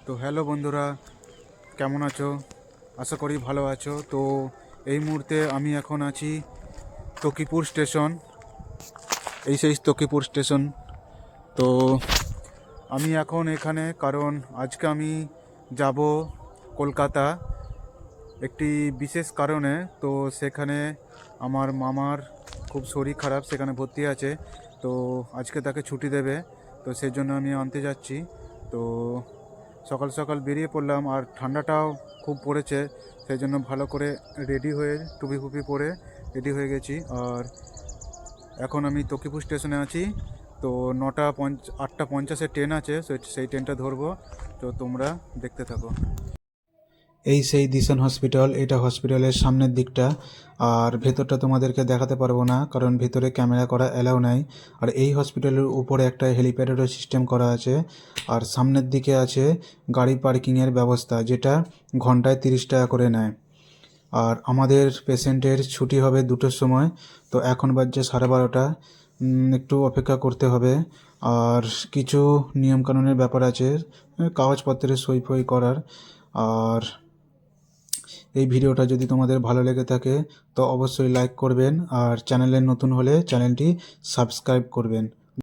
তো হ্যালো বন্ধুরা, কেমন আছো? আশা করি ভালো আছো। তো এই মুহূর্তে আমি এখন আছি তকিপুর স্টেশন। এই সেই তকিপুর স্টেশন। তো আমি এখন এখানে কারণ আজকে আমি যাব কলকাতা একটি বিশেষ কারণে। তো সেখানে আমার মামার খুব শরীর খারাপ, সেখানে ভর্তি আছে। তো আজকে তাকে ছুটি দেবে, তো সেই জন্য আমি আনতে যাচ্ছি। তো সকাল সকাল বেরিয়ে পড়লাম, আর ঠান্ডাটাও খুব পড়েছে, সেই জন্য ভালো করে রেডি হয়ে টুপি ফুপি পরে রেডি হয়ে গেছি। আর এখন আমি তকিপুর স্টেশনে আছি। তো 8:50 ট্রেন আছে, সেই ট্রেনটা ধরবো। তো তোমরা দেখতে থাকো। এই সেই দিশান হসপিটাল, এটা হসপিটালের সামনের দিকটা। আর ভেতরটা তোমাদেরকে দেখাতে পারবো না, কারণ ভেতরে ক্যামেরা করা অ্যালাউ নাই। আর এই হসপিটালের উপরে একটা হেলিপ্যাডেরও সিস্টেম করা আছে। আর সামনের দিকে আছে গাড়ি পার্কিংয়ের ব্যবস্থা, যেটা ঘন্টায় 30 টাকা করে নেয়। আর আমাদের পেশেন্টের ছুটি হবে 2টোর সময়। তো এখন বাজছে 12:30। একটু অপেক্ষা করতে হবে। আর কিছু নিয়মকানুনের ব্যাপার আছে, কাগজপত্রের সই ফই করার। আর এই ভিডিওটা যদি তোমাদের ভালো লেগে থাকে তো অবশ্যই লাইক করবেন, আর চ্যানেলে নতুন হলে চ্যানেলটি সাবস্ক্রাইব করবেন।